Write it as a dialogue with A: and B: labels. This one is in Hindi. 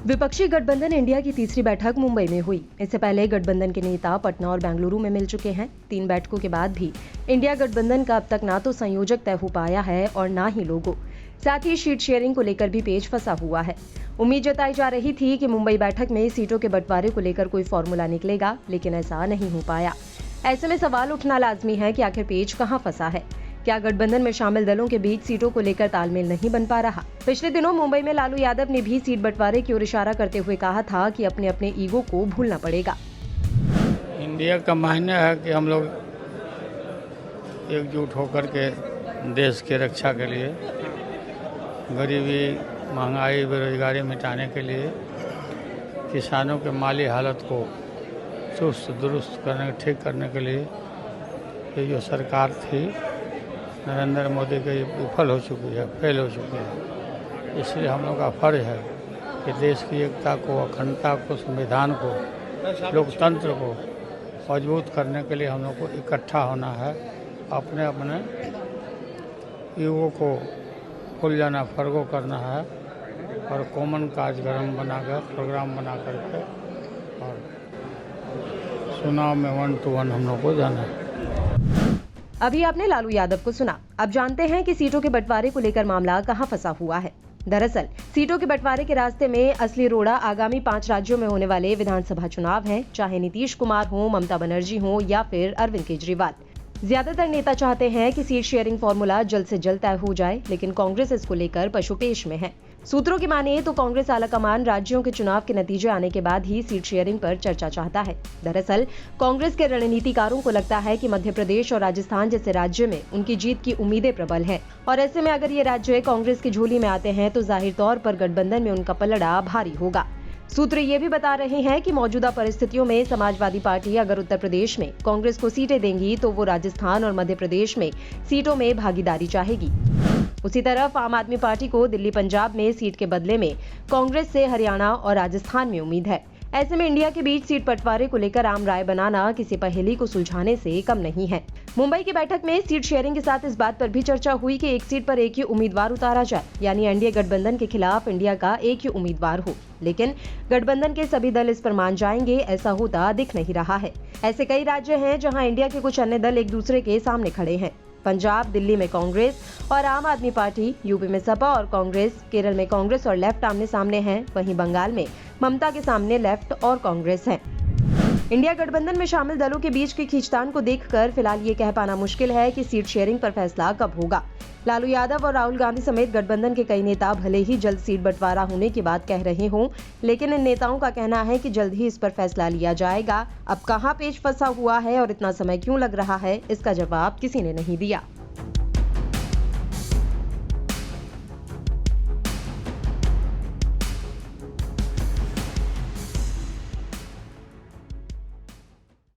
A: विपक्षी गठबंधन इंडिया की तीसरी बैठक मुंबई में हुई। इससे पहले गठबंधन के नेता पटना और बेंगलुरु में मिल चुके हैं। 3 बैठकों के बाद भी इंडिया गठबंधन का अब तक ना तो संयोजक तय हो पाया है और ना ही लोगो। साथ ही सीट शेयरिंग को लेकर भी पेच फंसा हुआ है। उम्मीद जताई जा रही थी कि मुंबई बैठक में सीटों के बंटवारे को लेकर कोई फॉर्मूला निकलेगा, लेकिन ऐसा नहीं हो पाया। ऐसे में सवाल उठना लाजमी है कि आखिर पेच कहां फंसा है। क्या गठबंधन में शामिल दलों के बीच सीटों को लेकर तालमेल नहीं बन पा रहा? पिछले दिनों मुंबई में लालू यादव ने भी सीट बंटवारे की ओर इशारा करते हुए कहा था कि अपने अपने ईगो को भूलना पड़ेगा।
B: इंडिया का मायने है कि हम लोग एकजुट होकर के देश की रक्षा के लिए, गरीबी, महंगाई, बेरोजगारी मिटाने के लिए, किसानों के माली हालत को चुस्त दुरुस्त करने, ठीक करने के लिए ये जो सरकार थी नरेंद्र मोदी की विफल हो चुकी है, फेल हो चुकी है। इसलिए हम लोग का फर्ज है कि देश की एकता को, अखंडता को, संविधान को, लोकतंत्र को मजबूत करने के लिए हम लोग को इकट्ठा होना है। अपने अपने ईगो को खुल जाना, फर्गो करना है और कॉमन कार्यक्रम बनाकर, प्रोग्राम बना करके और चुनाव में 1 to 1 हम लोग को जाना है।
A: अभी आपने लालू यादव को सुना। अब जानते हैं कि सीटों के बंटवारे को लेकर मामला कहां फंसा हुआ है। दरअसल सीटों के बंटवारे के रास्ते में असली रोड़ा आगामी 5 राज्यों में होने वाले विधानसभा चुनाव हैं, चाहे नीतीश कुमार हो, ममता बनर्जी हो या फिर अरविंद केजरीवाल। ज्यादातर नेता चाहते हैं कि सीट शेयरिंग फॉर्मूला जल्द से जल्द तय हो जाए, लेकिन कांग्रेस इसको लेकर पशुपेश में है। सूत्रों की माने तो कांग्रेस आलाकमान राज्यों के चुनाव के नतीजे आने के बाद ही सीट शेयरिंग पर चर्चा चाहता है। दरअसल कांग्रेस के रणनीतिकारों को लगता है कि मध्य प्रदेश और राजस्थान जैसे राज्य में उनकी जीत की उम्मीदें प्रबल हैं और ऐसे में अगर ये राज्य कांग्रेस की झोली में आते हैं तो जाहिर तौर पर गठबंधन में उनका पलड़ा भारी होगा। सूत्र ये भी बता रहे हैं कि मौजूदा परिस्थितियों में समाजवादी पार्टी अगर उत्तर प्रदेश में कांग्रेस को सीटें देंगी तो वो राजस्थान और मध्य प्रदेश में सीटों में भागीदारी चाहेगी। उसी तरफ आम आदमी पार्टी को दिल्ली, पंजाब में सीट के बदले में कांग्रेस से हरियाणा और राजस्थान में उम्मीद है। ऐसे में इंडिया के बीच सीट बंटवारे को लेकर आम राय बनाना किसी पहेली को सुलझाने से कम नहीं है। मुंबई की बैठक में सीट शेयरिंग के साथ इस बात पर भी चर्चा हुई कि एक सीट पर एक ही उम्मीदवार उतारा जाए, यानी एनडीए गठबंधन के खिलाफ इंडिया का एक ही उम्मीदवार हो। लेकिन गठबंधन के सभी दल इस पर मान जाएंगे, ऐसा होता दिख नहीं रहा है। ऐसे कई राज्य हैं जहां इंडिया के कुछ अन्य दल एक दूसरे के सामने खड़े हैं। पंजाब, दिल्ली में कांग्रेस और आम आदमी पार्टी, यूपी में सपा और कांग्रेस, केरल में कांग्रेस और लेफ्ट आमने सामने हैं, वहीं बंगाल में ममता के सामने लेफ्ट और कांग्रेस है। इंडिया गठबंधन में शामिल दलों के बीच की खींचतान को देखकर फिलहाल ये कह पाना मुश्किल है कि सीट शेयरिंग पर फैसला कब होगा। लालू यादव और राहुल गांधी समेत गठबंधन के कई नेता भले ही जल्द सीट बंटवारा होने की बात कह रहे हों, लेकिन इन नेताओं का कहना है कि जल्द ही इस पर फैसला लिया जाएगा। अब कहां पेच फंसा हुआ है और इतना समय क्यों लग रहा है, इसका जवाब किसी ने नहीं दिया।